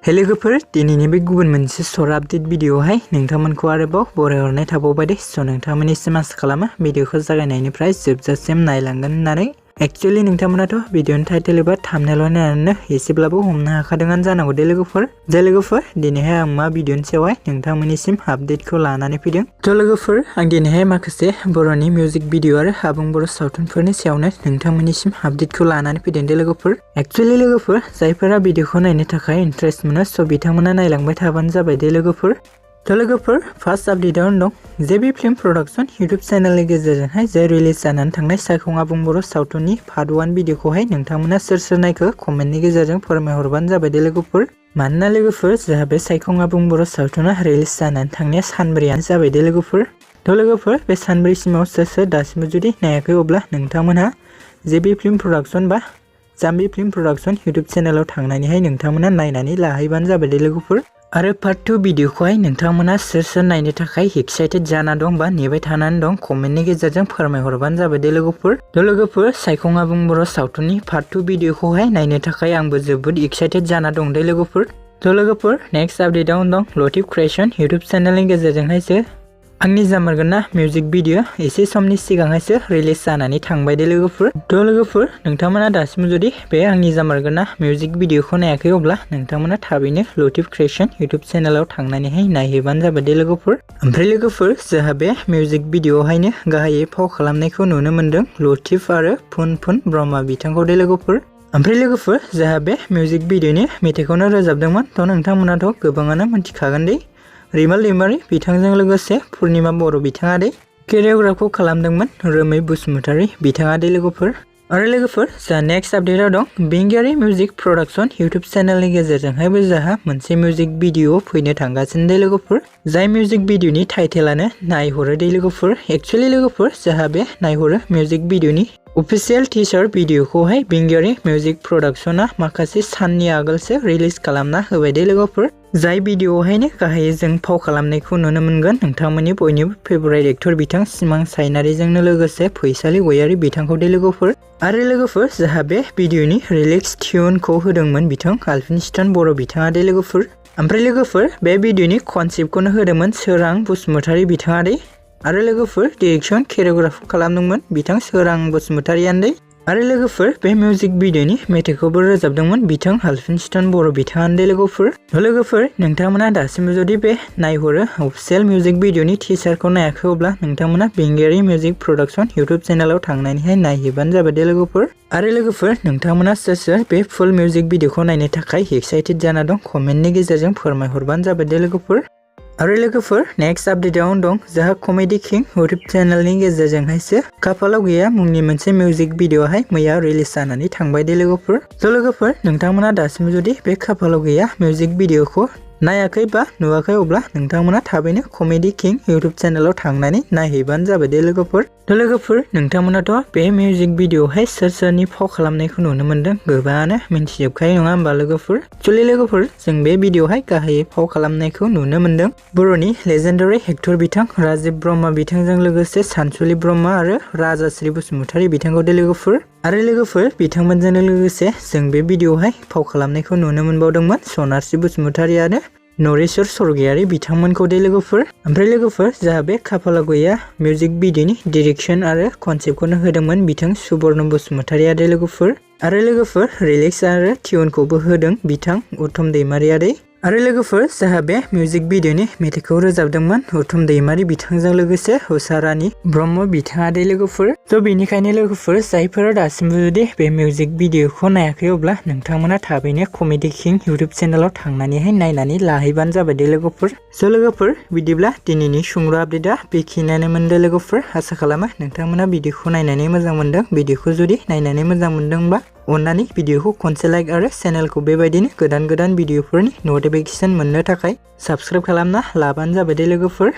लोगोफोर दिनैनि बे गुबुन मोनसे सर्ट आपडेट भिडिअआवहाय नोंथांमोनखौ आरोबाव बरायहरनाय थाबावबाय दे। स' नोंथांमोननिसिम आसा खालामो भिडिअखौ जागायनायनिफ्राय जोबजासिम नायलांगोन होननानै। एक्चुअली नोंथांमोनाथ' भिडिअनि टाइटेल एबा थाम्बनेल नायनानैनो एसेब्लाबो हमनो हाखादोंआनो जानांगौ दे लोगोफोर। लोगोफोर दिनैहाय आं मा भिडिअनि सायावहाय नोंथांमोननिसिम आपडेटखौ लानानै फैदों। थ' लोगोफोर आं दिनैहाय माखासे बर'नि मिउजिक भिडिअ आरो आबुं बर' सावथुनफोरनि सायावनो नोंथांमोननिसिम आपडेटखौ लानानै फैदों दे लोगोफोर। एक्चुअली लोगोफोर जायफोरा भिडिअखौ नायनो थाखाय इन्ट्रेस्ट मोनो स' बिथांमोना नायलांबाय थाबानो जाबाय दे लोगोफोर। थ' लोगोफोर फार्स्ट आपडेटआवनो दं जेबि फिल्म प्रडाक्शन इउटुब चेनेलनि गेजेरजोंहाय जे रिलिज जानानै थांनाय सायखं आबुं बर' सावथुननि पार्ट 1 भिडिअखौहाय नोंथांमोना सोर सोर नायखो कमेन्टनि गेजेरजों फोरमायहरबानो जाबाय दे लोगोफोर। मानोना लोगोफोर जोंहा बे सायखं आबुं बर' सावथुना रिलिज जानानै थांनाया सानब्रैयानो जाबाय दे लोगोफोर। थ' लोगोफोर बे सानब्रैसिमाव सोर सोर दासिमबो जुदि नायाखै अब्ला नोंथांमोनहा जेबि फिल्म प्रडाक्शन बा जाम्बि फिल्म प्रडाक्शन इउटुब चेनेलाव थांनानैहाय नोंथांमोना नायनानै लाहैबानो जाबाय दे लोगोफोर। आरो पार्ट 2 भिडिअखौहाय नोंथांमोना सोर सोर नायनो थाखाय एक्साइटेड जाना दं बा नेबाय थानानै दं कमेन्टनि गेजेरजों फोरमायहरबानो जाबाय दे लोगोफोर। थ' लोगोफोर सायखं आबुं बर' सावथुननि पार्ट 2 भिडिअखौहाय नायनो थाखाय आंबो जोबोद एक्साइटेड जाना दं दे लोगोफोर। थ' लोगोफोर नेक्स्ट आपडेटआवनो दं लटिफ क्रिएशन इउटुब चेनेलनि गेजेरजोंहायसो आंनि जामारगोन ना मिउजिक भिडिअ एसे समनि सिगांहायसो रिलिज जानानै थांबाय दे लोगोफोर। थ' लोगोफोर नोंथांमोना दासिमबो जुदि बे आंनि जामारगोन ना मिउजिक भिडिअखौ नायाखै अब्ला नोंथांमोना थाबैनो लटिफ क्रिएशन इउटुब चेनेलाव थांनानैहाय नायहैबानो जाबाय दे लोगोफोर। ओमफ्राय लोगोफोर जोंहा बे मिउजिक भिडिअआवहायनो गाहायै फाव खालामनायखौ नुनो मोन्दों लटिफ आरो फुन ब्रह्मा बिथांखौ दे लोगोफोर। ओमफ्राय लोगोफोर जोंहा बे मिउजिक भिडिअनि मेथाइखौनो रोजाबदोंमोन। थ' नोंथांमोनाथ' गोबाङानो मिथिखागोन दे रिमाल दैमारि बिथांजों लोगोसे पुर्निमा बर' बिथाङा दे केरिय'ग्राफखौ खालामदोंमोन रोमै बसुमतारी बिथाङा दे लोगोफोर। आरो लोगोफोर जोंहा नेक्स्ट आपडेटआव दं बेंगियारि मिउजिक प्रडाक्शन इउटुब चेनेलनि गेजेरजोंहायबो जोंहा मोनसे मिउजिक भिडिअ फैनो थांगासिनो दे लोगोफोर। जाय मिउजिक भिडिअनि टाइटेलानो नायहरो दे लोगोफोर। एक्चुअली लोगोफोर जोंहा बे नायहरो मिउजिक भिडिअनि अफिसियेल टिजार भिडिअखौहाय बेंगियारि मिउजिक प्रडाक्शना माखासे साननि आगोलसो रिलिज खालामना होबाय दे लोगोफोर। जाय भिडिअआवहायनो गाहायै जों फाव खालामनायखौ नुनो मोनगोन नोंथांमोननि बयनिबो फेभरेट एक्टर बिथां सिमां सायनारिजोंनो लोगोसे फैसालि गयारि बिथांखौ दे लोगोफोर। आरो लोगोफोर जोंहा बे भिडिअनि रिलिक्स टिउनखौ होदोंमोन बिथां आलफिनस्टन बर' बिथाङा दे लोगोफोर। ओमफ्राय लोगोफोर बे भिडिअनि कनसेप्टखौनो होदोंमोन सोरां बसुमतारी बिथाङा दे। आरो लोगोफोर डिरेक्सन केरिय'ग्राफ खालामदोंमोन बिथां सोरां बसुमतारीयानो दे। आरो लोगोफोर बे मिउजिक भिडिअनि मेथाइखौबो रोजाबदोंमोन बिथां आलफिनस्टन बर' बिथाङानो दे लोगोफोर। लोगोफोर नोंथांमोना दासिमबो जुदि बे नायहरो अफिसियेल मिउजिक भिडिअनि टिजारखौ नायाखै अब्ला नोंथांमोना बेंगियारि मिउजिक प्रडाक्शन इउटुब चेनेलाव थांनानैहाय नायहैबानो जाबाय दे लोगोफोर। आरो लोगोफोर नोंथांमोना सोर सोर बे फुल मिउजिक भिडिअखौ नायनो थाखाय एक्साइटेड जाना दं कमेन्टनि गेजेरजों फोरमायहरबानो जाबाय दे लोगोफोर। आरो लोगोफोर नेक्स्ट आपडेटआवनो दं जोंहा कमेडि किं इउटुब चेनेलनि गेजेरजोंहायसो खाफालाव गैया मुंनि मोनसे मिउजिक भिडिअआहाय मैया रिलिज जानानै थांबाय दे लोगोफोर। थ' लोगोफोर नोंथांमोना दासिमबो जुदि बे खाफालाव गैया मिउजिक भिडिअखौ नायाखै बा नुवाखै अब्ला नोंथांमोना थाबैनो कमेडि किं इउटुब चेनेलाव थांनानै नायहैबानो जाबाय दे लोगोफोर। थ' लोगोफोर नोंथांमोनाथ' बे मिउजिक भिडिअआवहाय सोर सोरनि फाव खालामनायखौ नुनो मोन्दों गोबाङानो मिन्थिजोबखायो नङा होमबा लोगोफोर। एक्चुअली लोगोफोर जों बे भिडिअआवहाय गाहायै फाव खालामनायखौ नुनो मोन्दों बर'नि लेजेन्डारि एक्टर बिथां राजिब ब्रह्मा बिथांजों लोगोसे सानसुलि ब्रह्मा आरो राजाश्री बसुमतारी बिथांखौ दे लोगोफोर। आरो लोगोफोर बिथांमोनजोंनो लोगोसे जों बे भिडिअआवहाय फाव खालामनायखौ नुनो मोनबावदोंमोन सनास्रि बसुमतारी आरो नरेश्वर स्वर्गियारि बिथांमोनखौ दे लोगोफोर। ओमफ्राय लोगोफोर जोंहा बे खाफालाव गैया मिउजिक भिडिअनि डिरेक्सन आरो कनसेप्टखौनो होदोंमोन बिथां सुबर्ण बसुमतारीया दे लोगोफोर। आरो लोगोफोर रिलिक्स आरो टिउनखौबो होदों बिथां उत्तम दैमारिया दे। आरो लोगोफोर जोंहा बे मिउजिक भिडिअनि मेथाइखौ रोजाबदोंमोन उत्तम दैमारि बिथांजों लोगोसे उषारानी ब्रह्म बिथाङा दे लोगोफोर। थ' बेनिखायनो लोगोफोर जायफोरा दासिमबो जुदि बे मिउजिक भिडिअखौ नायाखै अब्ला नोंथांमोना थाबैनो कमेडि किं इउटुब चेनेलाव थांनानैहाय नायनानै लाहैबानो जाबाय दे लोगोफोर। स' लोगोफोर बिदिब्ला दिनैनि सुंद' आपडेटआ बेखिनियानोमोन दे लोगोफोर। आसा खालामो नोंथांमोना भिडिअखौ नायनानै मोजां मोनदों। भिडिअखौ जुदि नायनानै मोजां मोनदोंबा अन्नानै भिडिअखौ खनसे लाइक आरो चेनेलखौ बेबायदिनो गोदान भिडिअफोरनि नटिफिकेशन मोननो थाखाय साबस्क्राइब खालामना लाबानो जाबाय दे लोगोफोर।